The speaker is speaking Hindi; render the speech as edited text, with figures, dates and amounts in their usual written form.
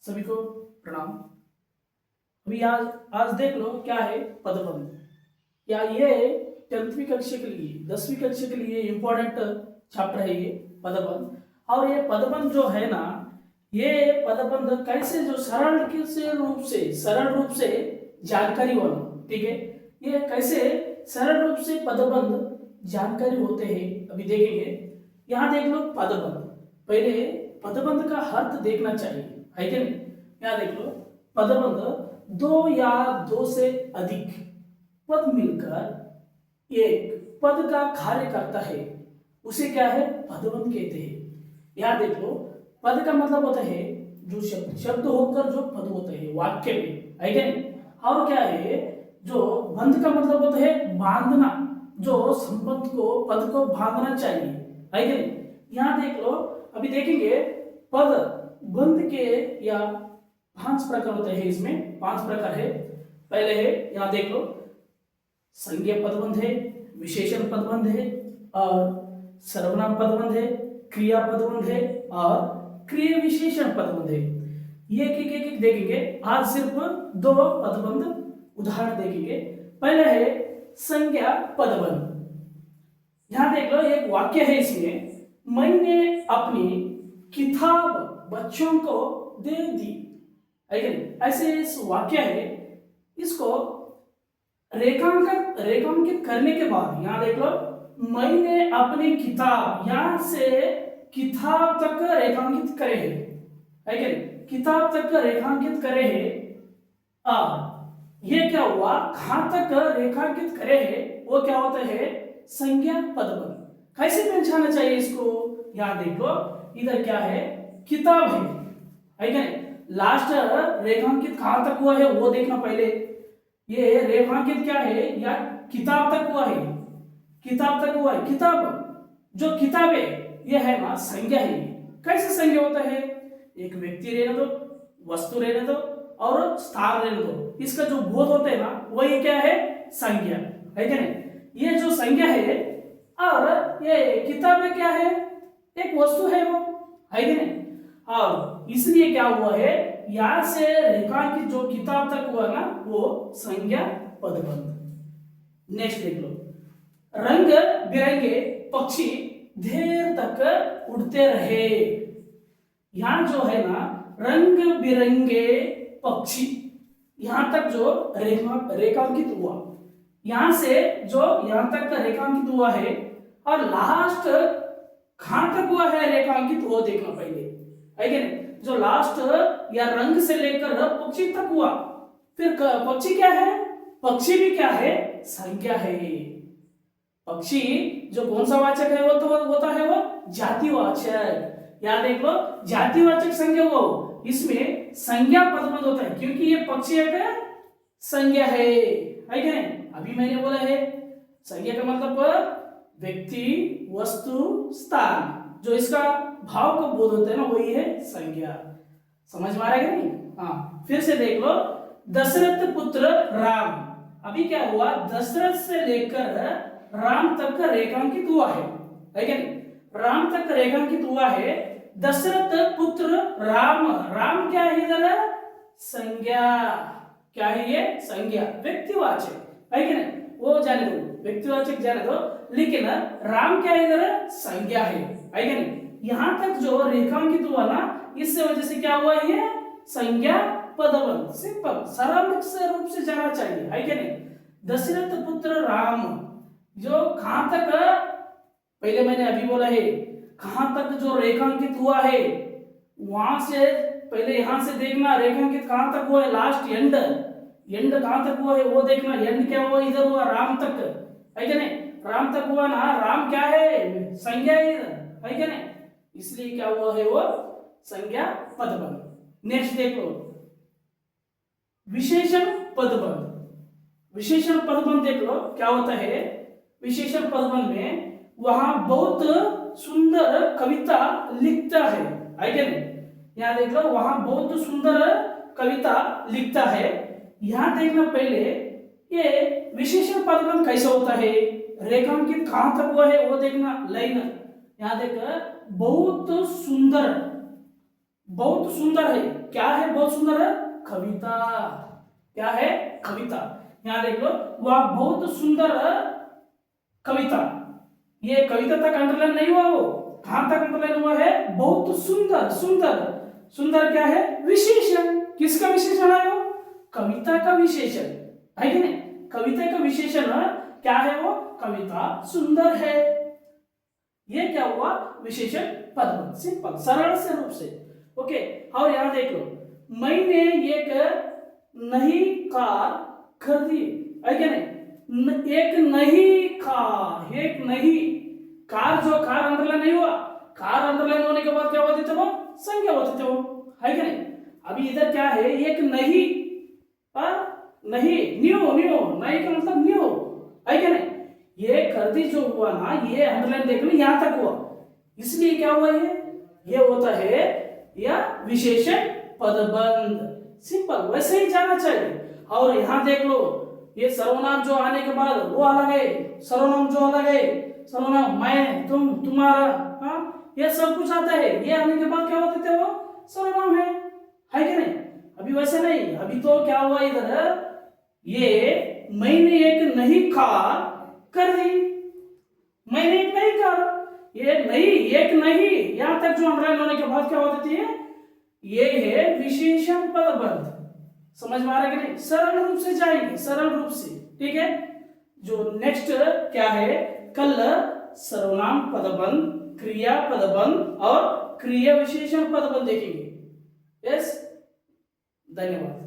सभी को प्रणाम। अभी आज आज देख लो क्या है पदबंध। या ये 10वीं कक्षा के लिए 10वीं कक्षा के लिए इम्पोर्टेंट चैप्टर है ये पदबंध। और ये पदबंध जो है ना, ये पदबंध कैसे जो सरल रूप से जानकारी होना, ठीक है। ये कैसे सरल रूप से पदबंध जानकारी होते हैं अभी देखेंगे। यहाँ देख लो पदबंध। पहले पदबंध का अर्थ देखना चाहिए, है कि नहीं। यहाँ देख लो पदबंध दो या दो से अधिक पद मिलकर एक पद का कार्य करता है, उसे क्या है पदबंध कहते हैं। यहाँ देख लो पद का मतलब होता है जो शब्द होकर जो पद होते हैं वाक्य में, है क्या नहीं। और क्या है जो बंध का मतलब होता है बांधना, जो संबंध को पद को बांधना चाहिए, है क्या नहीं। यहाँ देख लो अभी देखेंगे पद बंध के या 5 प्रकार होते हैं। इसमें 5 प्रकार है। पहले है यहाँ देख लो संज्ञा पदबंध है, विशेषण पदबंध है, और सर्वनाम पदबंध है, क्रिया पदबंध है, और क्रिया विशेषण पदबंध है। ये एक देखेंगे। आज सिर्फ 2 पदबंध उदाहरण देखेंगे। पहले है संज्ञा पदबंध। यहाँ देख लो एक वाक्य है, इसमें मैंने अपनी किताब बच्चों को दे दी, ऐसे इस वाक्य है। इसको रेखांकित करने के बाद यहाँ देख लो मैंने अपनी किताब, यहां से किताब तक रेखांकित करे है, किताब तक रेखांकित करे है। और ये क्या हुआ, कहां तक रेखांकित करे है वो क्या होता है संज्ञा पदबंध। कैसे पहचानना चाहिए इसको, यहाँ देख लो इधर क्या है किताब है क्या नहीं। लास्ट रेखांकित कहां तक हुआ है वो देखना पहले। ये रेखांकित क्या है या किताब तक हुआ है, किताब तक हुआ है। किताब जो किताब है ये है ना संज्ञा है। कैसे संज्ञा होता है, एक व्यक्ति रहने दो, वस्तु रहने दो, और स्थान रहने दो, इसका जो बोध होता है ना वही क्या है संज्ञा, है क्या नहीं। ये जो संज्ञा है और ये किताब में क्या है एक वस्तु है वो, है क्या नहीं। और इसलिए क्या हुआ है यहां से रेखांकित जो किताब तक हुआ ना वो संज्ञा पदबंध। नेक्स्ट देख लो रंग बिरंगे पक्षी देर तक उड़ते रहे। यहां जो है ना रंग बिरंगे पक्षी, यहां तक जो रेखांकित हुआ, यहां से जो यहां तक का रेखांकित हुआ है, और लास्ट कहां तक हुआ है रेखांकित वो देखना पहले, है क्या नहीं। जो लास्ट या रंग से लेकर पक्षी तक हुआ, फिर पक्षी क्या है, पक्षी भी क्या है संज्ञा है। पक्षी जो कौन सा वाचक है वो तो होता है वो जातिवाचक। याद देख लो जातिवाचक संज्ञा वो, इसमें संज्ञा पदबंध होता है क्योंकि ये पक्षी एक संज्ञा है क्या नहीं। अभी मैंने बोला है संज्ञा का मतलब व्यक्ति वस्तु स्थान, जो इसका भाव का बोध होता है ना वही है संज्ञा। समझ में आ रहा है नहीं। हाँ फिर से देख लो दशरथ पुत्र राम। अभी क्या हुआ दशरथ से लेकर राम तक रेखांकित हुआ है क्या नहीं। राम तक रेखांकित हुआ है। दशरथ पुत्र राम, राम क्या है इधर संज्ञा, क्या है ये संज्ञा व्यक्तिवाचक, है क्या नहीं। वो जाने दो व्यक्तिवाचक जाने दो, लेकिन राम क्या इधर संज्ञा है क्या नहीं। यहां तक जो रेखांकित हुआ ना इससे वजह से क्या हुआ ये संज्ञा पदबंध। सिंपल सरल रूप से जाना चाहिए, है क्या नहीं। दशरथ पुत्र राम जो कहां तक, पहले मैंने अभी बोला है कहां तक जो रेखांकित हुआ है, वहां से पहले यहां से देखना रेखांकित कहां तक हुआ है, लास्ट एंड कहां तक हुआ है वो देखना। एंड क्या हुआ इधर हुआ राम तक, है क्या नहीं। राम तक हुआ ना, राम क्या है संज्ञा है इधर, है क्या नहीं। इसलिए क्या हुआ है वो संज्ञा पदबंध। नेक्स्ट देखो विशेषण पदबंध। विशेषण पदबंध देख लो क्या होता है। विशेषण पदबंध में वहां बहुत सुंदर कविता लिखता है क्या नहीं। यहां देख लो वहां बहुत सुंदर कविता लिखता है। यहां देखना पहले ये विशेषण पदबंध कैसे होता है, रेखांकित कहां तक हुआ है वो देखना। लाइन यहां देख बहुत सुंदर, बहुत सुंदर है। क्या है बहुत सुंदर है? कविता। क्या है? कविता। यहां देख लो, वह बहुत सुंदर कविता। ये कविता तक अंडरलाइन नहीं हुआ, वो कहां तक अंडरलाइन हुआ है? बहुत सुंदर। सुंदर सुंदर क्या है? विशेषण। किसका विशेषण है वो? कविता का विशेषण है कि नहीं? कविता का विशेषण क्या है वो? कविता सुंदर है। ये क्या हुआ? विशेषण पदबंध। सिंपल, सरल से रूप से। ओके, और यहां देख लो, मैंने एक नई कार खरीदी है क्या नहीं? एक नई कार, एक नई कार। जो कार अंडरलाइन नहीं हुआ, कार अंडरलाइन होने के बाद क्या होती थे वो? संज्ञा होती थे वो, है क्या नहीं? अभी इधर क्या है? एक नई नहीं, न्यू। न्यू नई का मतलब न्यू, है क्या नहीं? ये खरीदी जो हुआ ना, ये अंडरलाइन देख लो, यहां तक हुआ, इसलिए क्या हुआ? ये होता है या विशेषण पदबंध। सिंपल, वैसे ही जाना चाहिए। और यहां देख लो, ये सर्वनाम जो आने के बाद वो अलग है, सर्वनाम जो अलग है, सर्वनाम मैं, तुम, तुम्हारा, हाँ, ये सब कुछ आता है। ये आने के बाद क्या होते थे? वो सर्वनाम है कि नहीं? अभी वैसे नहीं। अभी तो क्या हुआ इधर? ये मैंने एक नई कार कर दी। मैंने एक नई कार, ये नई, एक नई, यहां तक जो अंडरलाइन होने के बाद क्या होती है? ये है विशेषण पदबंध। समझ में आ रहा है कि नहीं? सरल रूप से जाएंगे, सरल रूप से, ठीक है। जो नेक्स्ट क्या है? कल सर्वनाम पदबंध, क्रिया पदबंध और क्रिया विशेषण पदबंध देखेंगे। यस, धन्यवाद।